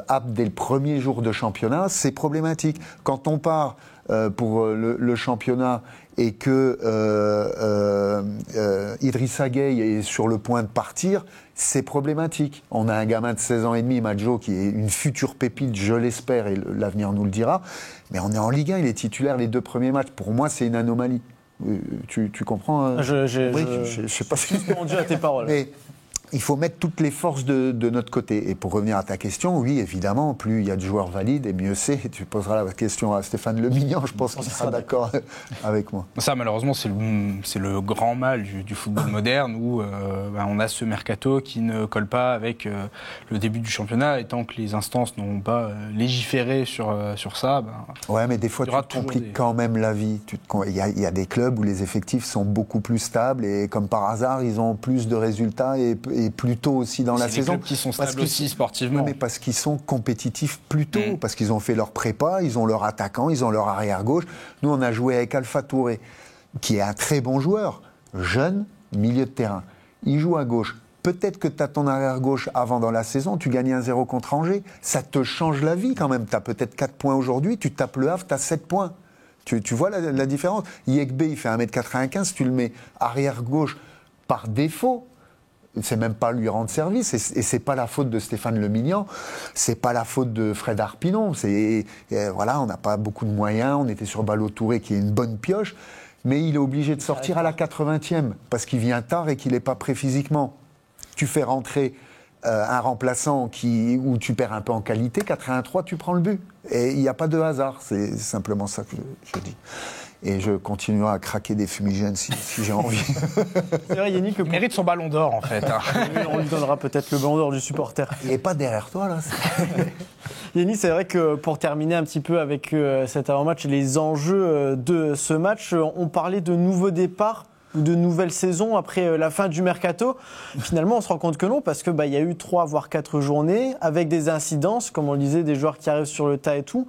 apte dès le premier jour de championnat, c'est problématique. Quand on part pour le championnat et que Idrissa Gueye est sur le point de partir, c'est problématique. On a un gamin de 16 ans et demi, Madjo, qui est une future pépite, je l'espère, et l'avenir nous le dira. Mais on est en Ligue 1, il est titulaire les 2 premiers matchs. Pour moi, c'est une anomalie. Tu comprends Je sais pas si je répondu à tes paroles. Mais il faut mettre toutes les forces de notre côté. Et pour revenir à ta question, oui, évidemment, plus il y a de joueurs valides, et mieux c'est. Tu poseras la question à Stéphane Le Mignon, je pense qu'il sera d'accord avec moi. Ça, malheureusement, c'est le grand mal du football moderne, où on a ce mercato qui ne colle pas avec le début du championnat, et tant que les instances n'ont pas légiféré sur ça... ouais, mais des fois, tu te compliques quand même la vie. Il y a des clubs où les effectifs sont beaucoup plus stables, et comme par hasard, ils ont plus de résultats et plus tôt aussi dans la saison. C'est des clubs qui sont stables aussi sportivement. Mais parce qu'ils sont compétitifs plus tôt, parce qu'ils ont fait leur prépa, ils ont leur attaquant, ils ont leur arrière-gauche. Nous, on a joué avec Alpha Touré, qui est un très bon joueur, jeune, milieu de terrain. Il joue à gauche. Peut-être que tu as ton arrière-gauche avant dans la saison, tu gagnes 1-0 contre Angers. Ça te change la vie quand même. Tu as peut-être 4 points aujourd'hui, tu tapes le Havre, tu as 7 points. Tu vois la différence. Yekbe, il fait 1m95, tu le mets arrière-gauche par défaut. C'est même pas lui rendre service, et c'est pas la faute de Stéphane Le Mignon, c'est pas la faute de Fred Arpinon. On n'a pas beaucoup de moyens, on était sur Ballo Touré qui est une bonne pioche, mais il est obligé de sortir à la 80e parce qu'il vient tard et qu'il n'est pas prêt physiquement. Tu fais rentrer un remplaçant où tu perds un peu en qualité, 4-1-3, tu prends le but. Et il n'y a pas de hasard, c'est simplement ça que je dis. Et je continuerai à craquer des fumigènes si j'ai envie. C'est vrai, Yannick, Il mérite son ballon d'or, en fait. on lui donnera peut-être le ballon d'or du supporter. Il n'est pas derrière toi, là. Yannick, c'est vrai que pour terminer un petit peu avec cet avant-match et les enjeux de ce match, on parlait de nouveaux départs ou de nouvelles saisons après la fin du mercato. Finalement, on se rend compte que non, parce que y a eu 3 voire 4 journées avec des incidences, comme on le disait, des joueurs qui arrivent sur le tas et tout.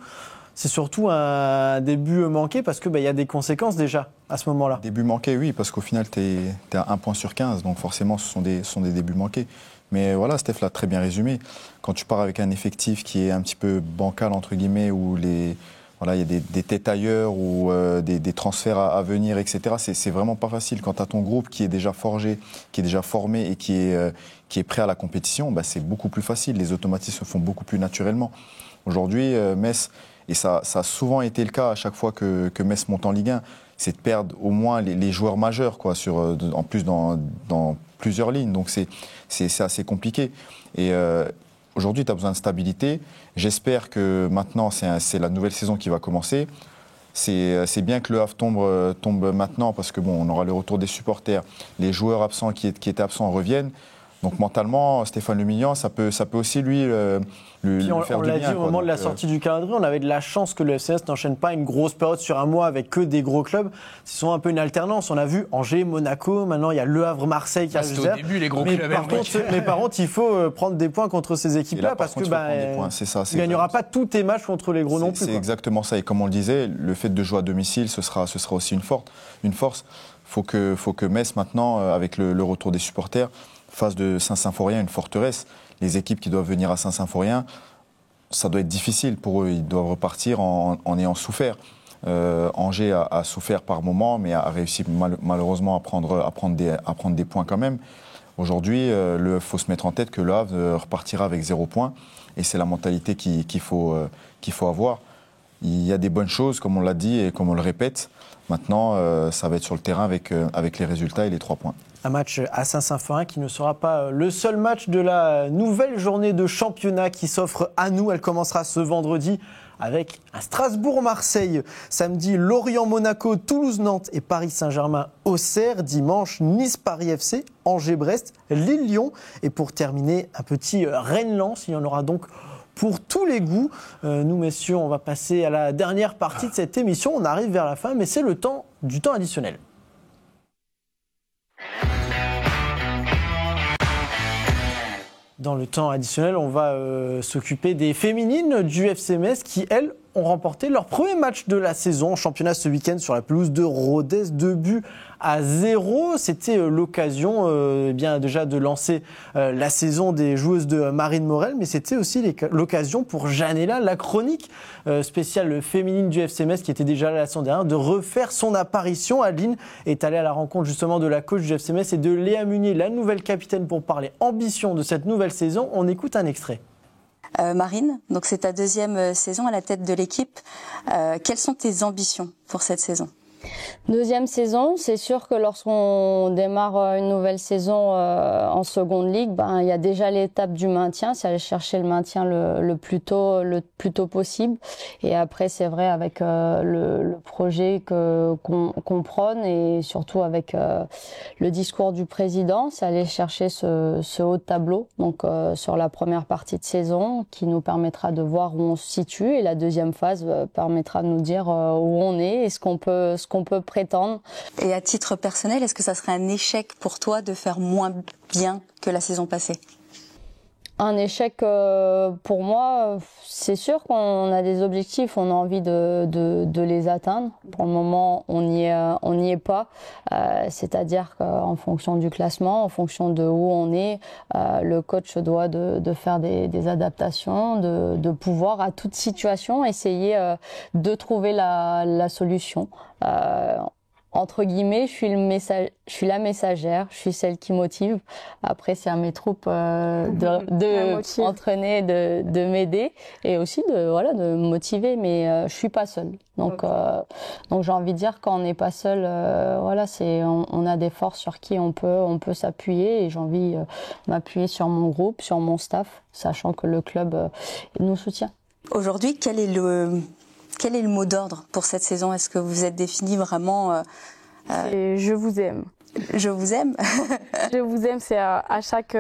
C'est surtout un début manqué parce que y a des conséquences déjà à ce moment-là. Début manqué, oui, parce qu'au final, tu es à 1 point sur 15, donc forcément, ce sont des débuts manqués. Mais voilà, Steph l'a très bien résumé. Quand tu pars avec un effectif qui est un petit peu bancal, entre guillemets, où il y a des têtes ailleurs, ou des transferts à venir, etc., c'est vraiment pas facile. Quand tu as ton groupe qui est déjà forgé, qui est déjà formé et qui est prêt à la compétition, c'est beaucoup plus facile. Les automatismes se font beaucoup plus naturellement. Aujourd'hui, Metz, et ça a souvent été le cas à chaque fois que Metz monte en Ligue 1, c'est de perdre au moins les joueurs majeurs, quoi, en plus dans plusieurs lignes. Donc c'est assez compliqué. Et aujourd'hui, tu as besoin de stabilité. J'espère que maintenant, c'est la nouvelle saison qui va commencer. C'est bien que le Havre tombe maintenant parce que on aura le retour des supporters. Les joueurs absents qui étaient absents reviennent. Donc mentalement, Stéphane Le Millian, ça peut aussi lui faire du bien. On l'a dit au moment de la sortie du calendrier, on avait de la chance que le FCMS n'enchaîne pas une grosse période sur un mois avec que des gros clubs. C'est souvent un peu une alternance. On a vu Angers, Monaco, maintenant il y a Le Havre, Marseille qui arrive. C'était au début les gros clubs. Par contre, il faut prendre des points contre ces équipes-là parce que il ne gagnera pas tous tes matchs contre les gros non plus. C'est exactement ça. Et comme on le disait, le fait de jouer à domicile, ce sera aussi une force. Faut que Metz maintenant, avec le retour des supporters, face de Saint-Symphorien, une forteresse. Les équipes qui doivent venir à Saint-Symphorien, ça doit être difficile pour eux. Ils doivent repartir en ayant souffert. Angers a souffert par moments, mais a réussi malheureusement à prendre des points quand même. Aujourd'hui, il faut se mettre en tête que Le Havre repartira avec 0 points. Et c'est la mentalité qu'il faut avoir. Il y a des bonnes choses, comme on l'a dit et comme on le répète. Maintenant, ça va être sur le terrain avec les résultats et les 3 points. Un match à Saint-Symphorien qui ne sera pas le seul match de la nouvelle journée de championnat qui s'offre à nous. Elle commencera ce vendredi avec un Strasbourg-Marseille. Samedi, Lorient-Monaco, Toulouse-Nantes et Paris-Saint-Germain-Auxerre. Dimanche, Nice-Paris FC, Angers-Brest, Lille-Lyon. Et pour terminer, un petit Rennes-Lens. Il y en aura donc pour tous les goûts. Nous, messieurs, on va passer à la dernière partie de cette émission. On arrive vers la fin, mais c'est le temps du temps additionnel. Dans le temps additionnel, on va s'occuper des féminines du FC Metz qui, elles, ont remporté leur premier match de la saison en championnat ce week-end sur la pelouse de Rodez, 2-0. C'était l'occasion déjà de lancer la saison des joueuses de Marine Morel, mais c'était aussi l'occasion pour Janella, la chronique spéciale féminine du FC Metz qui était déjà là la saison dernière, de refaire son apparition. Adeline est allée à la rencontre justement de la coach du FC Metz et de Léa Munier, la nouvelle capitaine, pour parler ambition de cette nouvelle saison. On écoute un extrait. Marine, donc c'est ta deuxième saison à la tête de l'équipe. Quelles sont tes ambitions pour cette saison ? Deuxième saison, c'est sûr que lorsqu'on démarre une nouvelle saison en seconde ligue, il y a déjà l'étape du maintien, c'est aller chercher le maintien le plus tôt possible. Et après, c'est vrai avec le projet qu'on prône et surtout avec le discours du président, c'est aller chercher ce haut de tableau. Donc sur la première partie de saison, qui nous permettra de voir où on se situe, et la deuxième phase permettra de nous dire où on est et ce qu'on peut prétendre. Et à titre personnel, est-ce que ça serait un échec pour toi de faire moins bien que la saison passée ? Un échec pour moi, c'est sûr qu'on a des objectifs, on a envie de les atteindre. Pour le moment, on n'y est pas. C'est-à-dire qu'en fonction du classement, en fonction de où on est, le coach doit de faire des adaptations, de pouvoir à toute situation essayer de trouver la solution. entre guillemets, je suis la messagère, je suis celle qui motive. Après, c'est à mes troupes de entraîner, de m'aider et aussi de me motiver. Mais je suis pas seule. Donc j'ai envie de dire, quand on n'est pas seul, on a des forces sur qui on peut s'appuyer. Et j'ai envie de m'appuyer sur mon groupe, sur mon staff, sachant que le club nous soutient. Aujourd'hui, quel est le mot d'ordre pour cette saison? Est-ce que vous êtes défini vraiment Je vous aime. Je vous aime. Je vous aime, c'est à chaque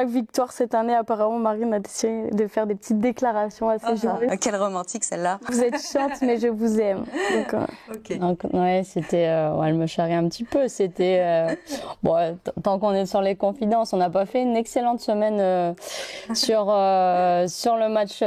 victoire cette année, apparemment, Marine a décidé de faire des petites déclarations à ses joueurs. Quelle romantique celle-là. Vous êtes chiante, mais je vous aime. Donc ouais, c'était, elle me charrie un petit peu. C'était, tant qu'on est sur les confidences, on n'a pas fait une excellente semaine sur le match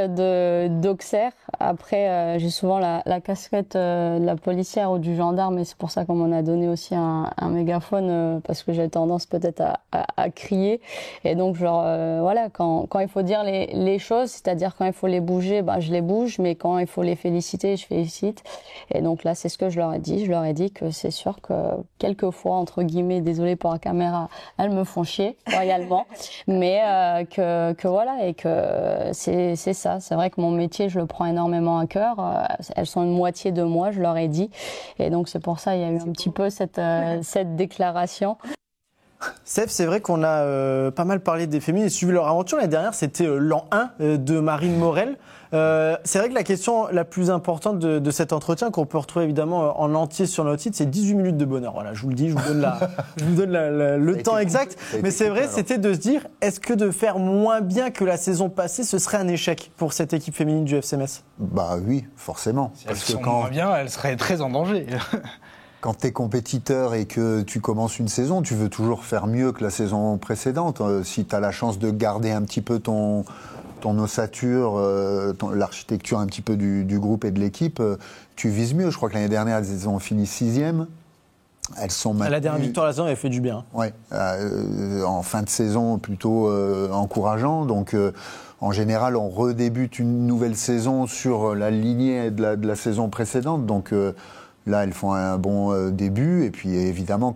d'Auxerre. Après, j'ai souvent la casquette de la policière ou du gendarme, et c'est pour ça qu'on m'en a donné aussi un mégaphone, parce que j'ai tendance peut-être à crier. Et donc, quand il faut dire les choses, c'est-à-dire quand il faut les bouger, je les bouge, mais quand il faut les féliciter, je félicite. Et donc là, c'est ce que je leur ai dit. Je leur ai dit que c'est sûr que quelquefois, entre guillemets, désolée pour la caméra, elles me font chier royalement, mais que c'est ça. C'est vrai que mon métier, je le prends énormément à cœur. Elles sont une moitié de moi, je leur ai dit. Et donc, c'est pour ça, il y a eu un petit peu cette déclaration. Steph, c'est vrai qu'on a pas mal parlé des féminines et suivi leur aventure. L'année dernière, c'était l'an 1 de Marine Morel. C'est vrai que la question la plus importante de cet entretien, qu'on peut retrouver évidemment en entier sur notre site, c'est 18 minutes de bonheur. Voilà, je vous le dis, je vous donne le temps exact. Mais c'est vrai, c'était de se dire, est-ce que de faire moins bien que la saison passée, ce serait un échec pour cette équipe féminine du FC Metz? Bah oui, forcément. Si elles sont moins bien, elles seraient très en danger. Quand tu es compétiteur et que tu commences une saison, tu veux toujours faire mieux que la saison précédente. Si tu as la chance de garder un petit peu ton ossature, l'architecture un petit peu du groupe et de l'équipe, tu vises mieux. Je crois que l'année dernière, elles ont fini 6e. Elles sont maintenues. La dernière victoire de la saison, elle fait du bien. Oui, en fin de saison plutôt encourageant. Donc, en général, on redébute une nouvelle saison sur la lignée de la saison précédente. Donc, là, elles font un bon début. Et puis, évidemment,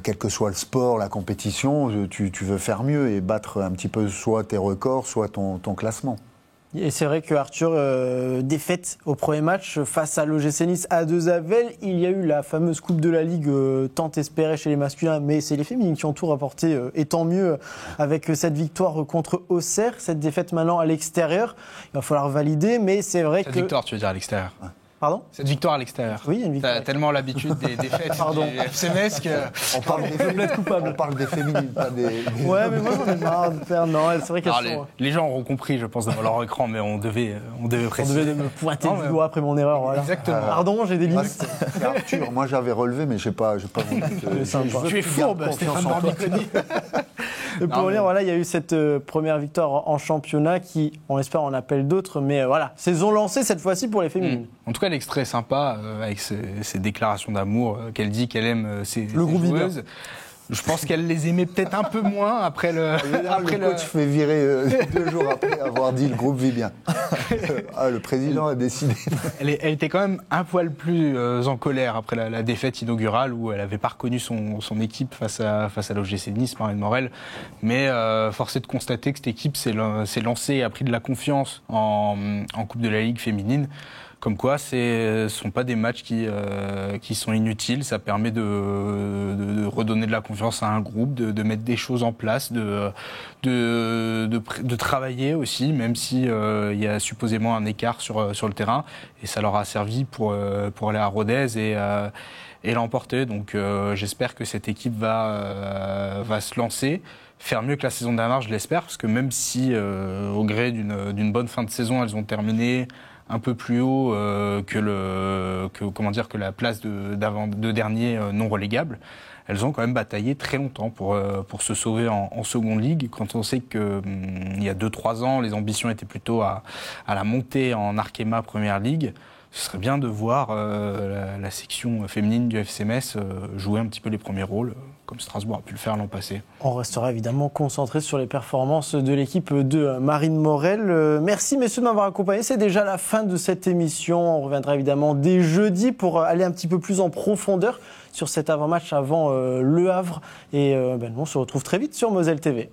quel que soit le sport, la compétition, tu veux faire mieux et battre un petit peu soit tes records, soit ton classement. Et c'est vrai que Arthur, défaite au premier match face à l'OGC Nice à 2-0. Il y a eu la fameuse Coupe de la Ligue tant espérée chez les masculins, mais c'est les féminines qui ont tout rapporté, et tant mieux avec cette victoire contre Auxerre. Cette défaite maintenant à l'extérieur, il va falloir valider, mais c'est vrai que... Cette victoire, tu veux dire, à l'extérieur. Pardon ? Cette victoire à l'extérieur. Oui, une victoire. T'as tellement l'habitude des défaites du FC Metz que... On parle des féminines, pas des... Ouais, mais moi j'en ai marre de faire... Non, c'est vrai qu'elles sont... Les gens auront compris, je pense, devant leur écran, mais on devait préciser. On devait me pointer du doigt après mon erreur. Voilà. Exactement. Pardon, j'ai des limites. C'est Arthur, moi j'avais relevé, mais j'ai pas voulu... Tu es fourbe, Stéphane Barbiconi. Pour dire, voilà, il y a eu cette première victoire en championnat qui, on espère, en appelle d'autres. Mais voilà, saison lancée cette fois-ci pour les féminines. En tout cas, l'extrait est sympa avec ses déclarations d'amour qu'elle dit qu'elle aime ses joueuses. Je pense qu'elle les aimait peut-être un peu moins après le... le coach fait virer 2 jours après avoir dit le groupe vit bien. Le président a décidé. Elle était quand même un poil plus en colère après la défaite inaugurale où elle n'avait pas reconnu son équipe face à l'OGC Nice, Marine Morel. Mais force est de constater que cette équipe s'est lancée et a pris de la confiance en Coupe de la Ligue féminine. Comme quoi, ce ne sont pas des matchs qui sont inutiles. Ça permet de redonner de la confiance à un groupe, de mettre des choses en place, de travailler aussi, même si il y a supposément un écart sur le terrain. Et ça leur a servi pour aller à Rodez et l'emporter. Donc j'espère que cette équipe va se lancer. Faire mieux que la saison dernière, je l'espère, parce que même si, au gré d'une bonne fin de saison, elles ont terminé un peu plus haut que la place de dernier non relégable, elles ont quand même bataillé très longtemps pour se sauver en seconde ligue, quand on sait qu'il y a 2-3 ans, les ambitions étaient plutôt à la montée en Arkema Première Ligue. ce serait bien de voir la section féminine du FC Metz jouer un petit peu les premiers rôles, comme Strasbourg a pu le faire l'an passé. On restera évidemment concentré sur les performances de l'équipe de Marine Morel. Merci messieurs de m'avoir accompagné. C'est déjà la fin de cette émission. On reviendra évidemment dès jeudi pour aller un petit peu plus en profondeur sur cet avant-match avant Le Havre. Et nous, on se retrouve très vite sur Moselle TV.